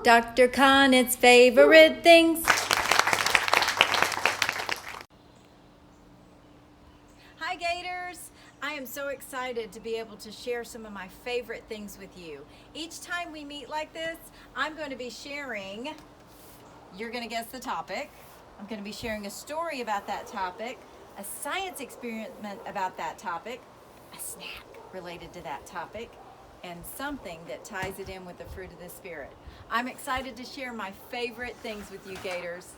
Dr. Connett's favorite things. Hi Gators! I am so excited to be able to share some of my favorite things with you. Each time we meet like this, I'm going to be sharing, you're going to guess the topic, I'm going to be sharing a story about that topic, a science experiment about that topic, a snack related to that topic, and something that ties it in with the fruit of the Spirit. I'm excited to share my favorite things with you Gators.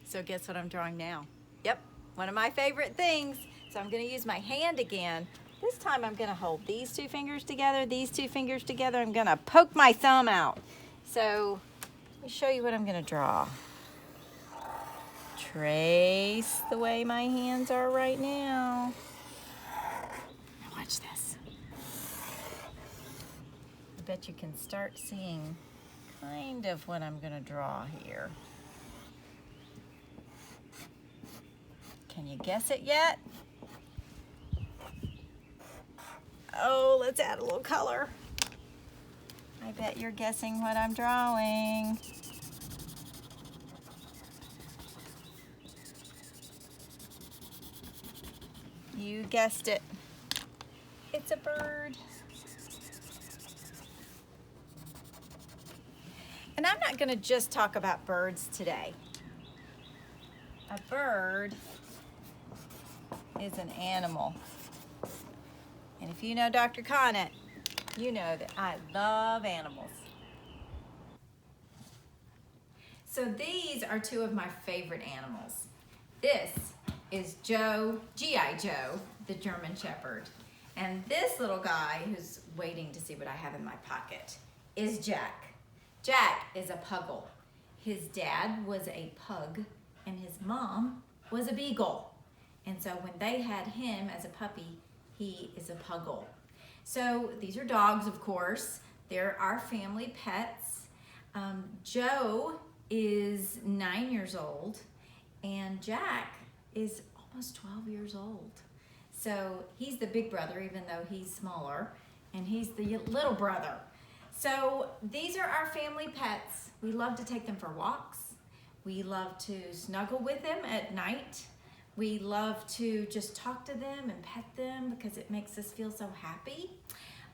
So guess what I'm drawing now? Yep, one of my favorite things. So I'm going to use my hand again. This time I'm going to hold these two fingers together, these two fingers together. I'm going to poke my thumb out. So let me show you what I'm going to draw. Trace the way my hands are right now. Now watch this. I bet you can start seeing kind of what I'm going to draw here. Can you guess it yet? Oh, let's add a little color. I bet you're guessing what I'm drawing. You guessed it. It's a bird. And I'm not going to just talk about birds today. A bird is an animal. And if you know Dr. Connett, you know that I love animals. So these are two of my favorite animals. This is Joe, G.I. Joe, the German Shepherd. And this little guy who's waiting to see what I have in my pocket is Jack. Jack is a puggle. His dad was a pug and his mom was a beagle. And so when they had him as a puppy, he is a puggle. So these are dogs, of course. They're our family pets. Joe is 9 years old and Jack is almost 12 years old. So he's the big brother, even though he's smaller, and he's the little brother. So these are our family pets. We love to take them for walks. We love to snuggle with them at night. We love to just talk to them and pet them because it makes us feel so happy.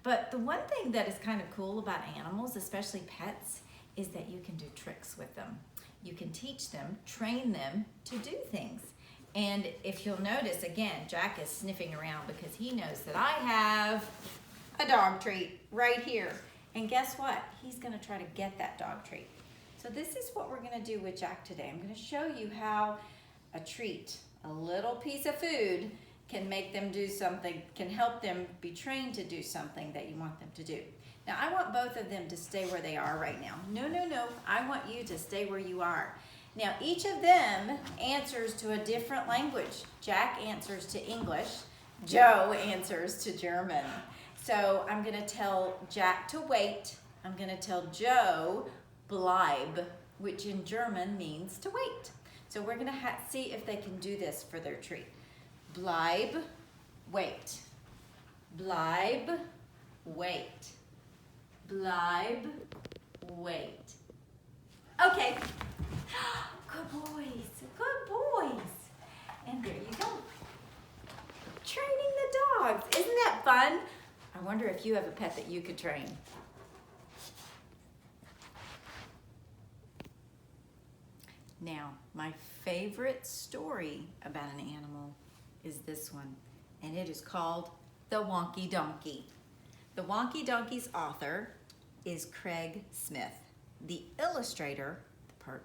But the one thing that is kind of cool about animals, especially pets, is that you can do tricks with them. You can teach them, train them to do things. And if you'll notice, again, Jack is sniffing around because he knows that I have a dog treat right here. And guess what? He's gonna try to get that dog treat. So this is what we're gonna do with Jack today. I'm gonna show you how a treat, a little piece of food, can make them do something, can help them be trained to do something that you want them to do. Now I want both of them to stay where they are right now. No, no, no, I want you to stay where you are. Now each of them answers to a different language. Jack answers to English, Joe answers to German. So I'm gonna tell Jack to wait. I'm gonna tell Joe bleib, which in German means to wait. So we're gonna see if they can do this for their treat. Bleib, wait. Bleib, wait. Bleib, wait. Okay. Good boys, good boys. And there you go. Training the dogs. Isn't that fun? I wonder if you have a pet that you could train. Now, my favorite story about an animal is this one, and it is called The Wonky Donkey. The Wonky Donkey's author is Craig Smith. The illustrator,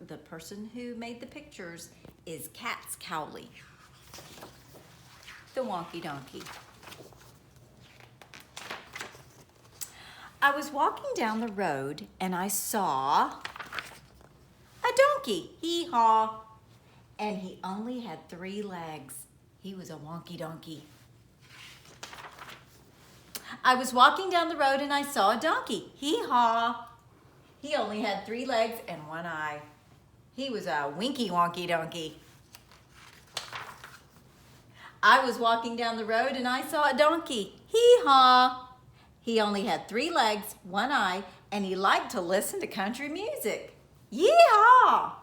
the person who made the pictures, is Katz Cowley. The Wonky Donkey. I was walking down the road and I saw a donkey, hee-haw, and he only had 3 legs. He was a wonky donkey. I was walking down the road and I saw a donkey, hee-haw. He only had 3 legs and 1 eye. He was a winky wonky donkey. I was walking down the road and I saw a donkey, hee-haw, He only had 3 legs, 1 eye, and he liked to listen to country music. Yee-haw!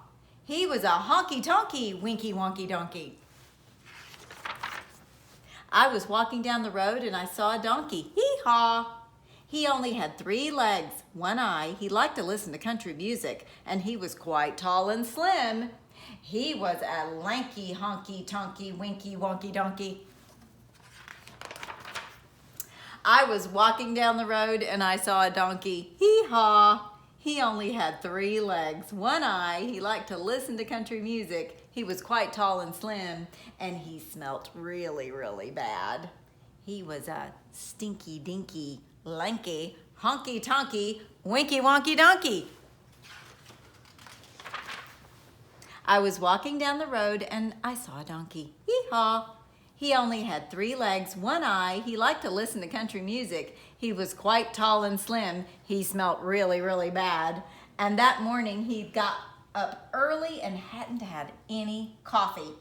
He was a honky-tonky, winky-wonky donkey. I was walking down the road and I saw a donkey. Hee-haw! He only had 3 legs, 1 eye. He liked to listen to country music, and he was quite tall and slim. He was a lanky, honky-tonky, winky-wonky donkey. I was walking down the road and I saw a donkey. Hee-haw! He only had 3 legs, 1 eye. He liked to listen to country music. He was quite tall and slim, and he smelt really, really bad. He was a stinky, dinky, lanky, honky-tonky, winky-wonky donkey. I was walking down the road and I saw a donkey. Hee-haw! He only had 3 legs, 1 eye. He liked to listen to country music. He was quite tall and slim. He smelt really, really bad. And that morning he got up early and hadn't had any coffee.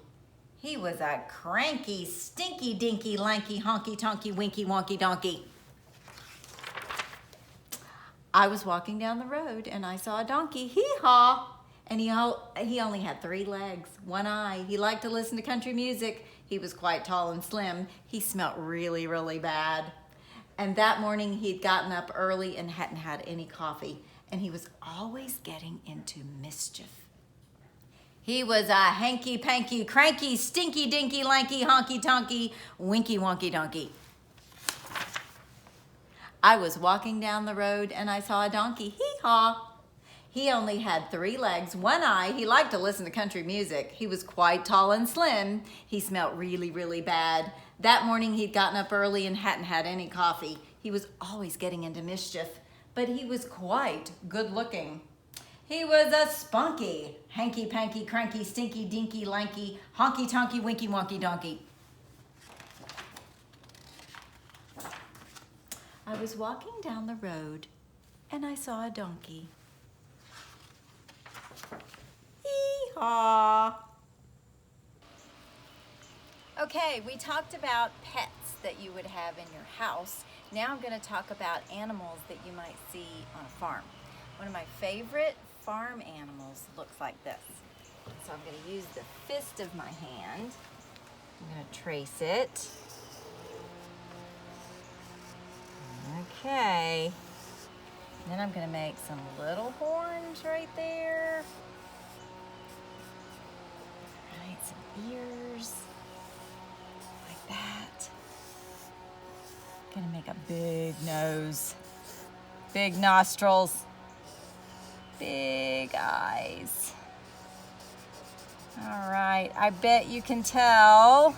He was a cranky, stinky, dinky, lanky, honky-tonky, winky-wonky donkey. I was walking down the road and I saw a donkey. Hee-haw! And he only had 3 legs, 1 eye. He liked to listen to country music. He was quite tall and slim. He smelt really, really bad. And that morning he'd gotten up early and hadn't had any coffee. And he was always getting into mischief. He was a hanky-panky, cranky, stinky, dinky, lanky, honky-tonky, winky-wonky donkey. I was walking down the road and I saw a donkey. Hee-haw! He only had 3 legs, 1 eye. He liked to listen to country music. He was quite tall and slim. He smelt really, really bad. That morning he'd gotten up early and hadn't had any coffee. He was always getting into mischief, but he was quite good looking. He was a spunky, hanky-panky, cranky, stinky, dinky, lanky, honky-tonky, winky-wonky donkey. I was walking down the road and I saw a donkey. Yee-haw! Okay, we talked about pets that you would have in your house. Now I'm going to talk about animals that you might see on a farm. One of my favorite farm animals looks like this. So I'm going to use the fist of my hand. I'm going to trace it. Okay. Then I'm going to make some little horns right there. Right, some ears. Like that. Going to make a big nose. Big nostrils. Big eyes. All right, I bet you can tell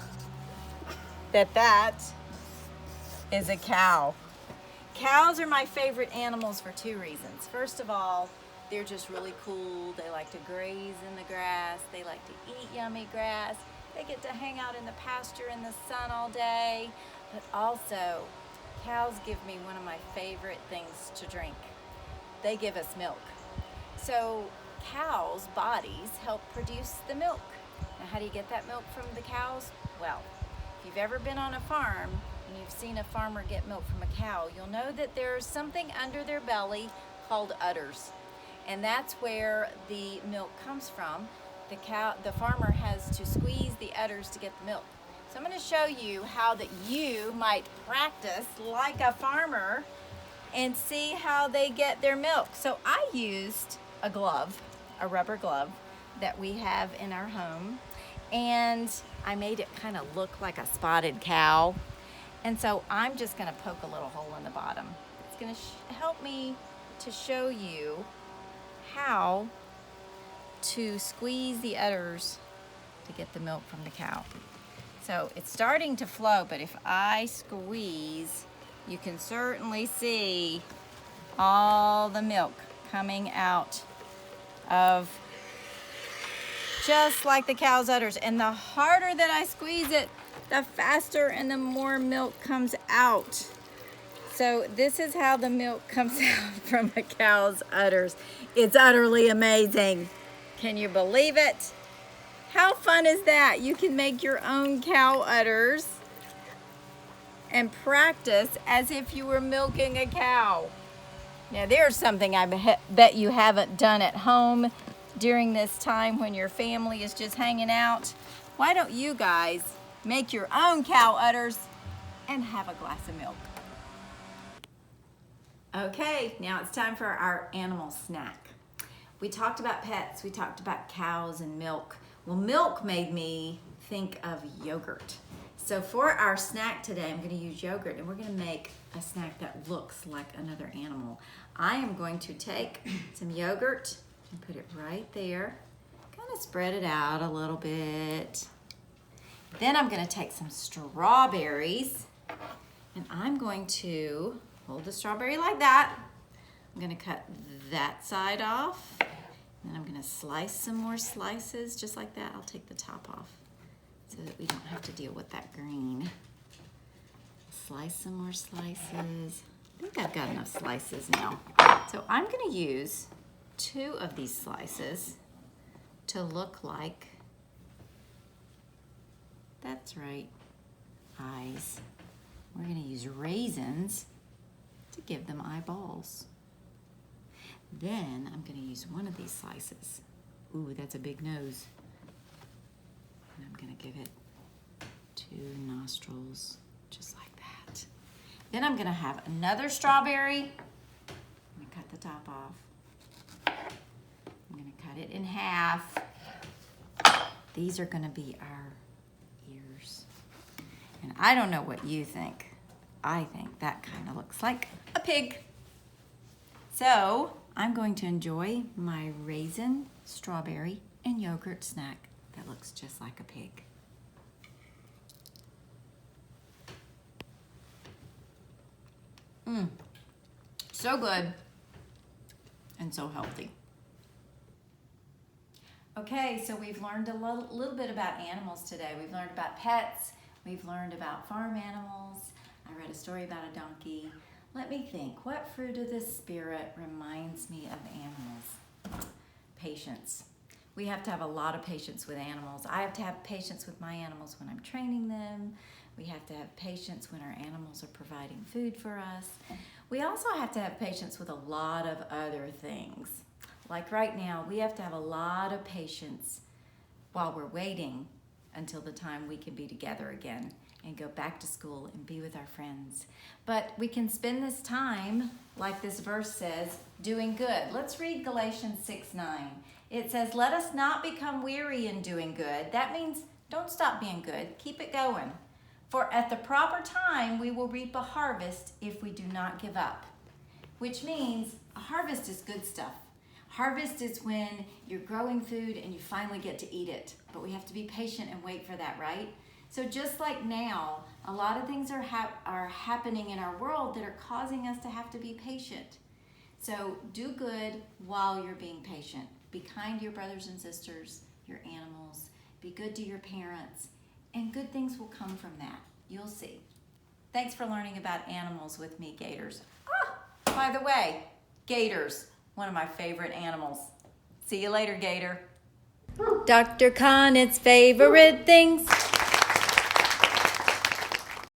that that is a cow. Cows are my favorite animals for 2 reasons. First of all, they're just really cool. They like to graze in the grass. They like to eat yummy grass. They get to hang out in the pasture in the sun all day. But also, cows give me one of my favorite things to drink. They give us milk. So cows' bodies help produce the milk. Now, how do you get that milk from the cows? Well, if you've ever been on a farm and you've seen a farmer get milk from a cow, you'll know that there's something under their belly called udders. And that's where the milk comes from. The farmer has to squeeze the udders to get the milk. So I'm going to show you how that you might practice like a farmer and see how they get their milk. So I used a glove, a rubber glove that we have in our home, and I made it kind of look like a spotted cow. And so I'm just going to poke a little hole in the bottom. It's going to help me to show you how to squeeze the udders to get the milk from the cow. So it's starting to flow, but if I squeeze, you can certainly see all the milk coming out of just like the cow's udders. And the harder that I squeeze it, the faster and the more milk comes out. So this is how the milk comes out from a cow's udders. It's utterly amazing. Can you believe it? How fun is that? You can make your own cow udders and practice as if you were milking a cow. Now there's something I bet you haven't done at home during this time when your family is just hanging out. Why don't you guys make your own cow udders and have a glass of milk? Okay, now it's time for our animal snack. We talked about pets, we talked about cows and milk. Well, milk made me think of yogurt. So for our snack today, I'm going to use yogurt, and we're going to make a snack that looks like another animal. I am going to take some yogurt and put it right there. Kind of spread it out a little bit. Then I'm going to take some strawberries, and I'm going to hold the strawberry like that. I'm going to cut that side off. Then I'm going to slice some more slices just like that. I'll take the top off so that we don't have to deal with that green. Slice some more slices. I think I've got enough slices now. So I'm going to use 2 of these slices to look like, that's right, eyes. We're going to use raisins to give them eyeballs. Then I'm going to use one of these slices. Ooh, that's a big nose. And I'm going to give it 2 nostrils, just like that. Then I'm going to have another strawberry. I'm going to cut the top off. I'm going to cut it in half. These are going to be our ears. And I don't know what you think. I think that kind of looks like a pig. So I'm going to enjoy my raisin, strawberry, and yogurt snack that looks just like a pig. So good and so healthy. Okay, so we've learned a little bit about animals today. We've learned about pets. We've learned about farm animals. I read a story about a donkey. Let me think. What fruit of the spirit reminds me of animals? Patience. We have to have a lot of patience with animals. I have to have patience with my animals when I'm training them. We have to have patience when our animals are providing food for us. We also have to have patience with a lot of other things. Like right now, we have to have a lot of patience while we're waiting until the time we can be together again and go back to school and be with our friends. But we can spend this time, like this verse says, doing good. Let's read Galatians 6:9. It says, let us not become weary in doing good. That means don't stop being good. Keep it going. For at the proper time, we will reap a harvest if we do not give up. Which means a harvest is good stuff. Harvest is when you're growing food and you finally get to eat it. But we have to be patient and wait for that, right? So just like now, a lot of things are happening in our world that are causing us to have to be patient. So do good while you're being patient. Be kind to your brothers and sisters, your animals. Be good to your parents. And good things will come from that. You'll see. Thanks for learning about animals with me, Gators. By the way, gators, one of my favorite animals. See you later, Gator. Dr. Connett's favorite things.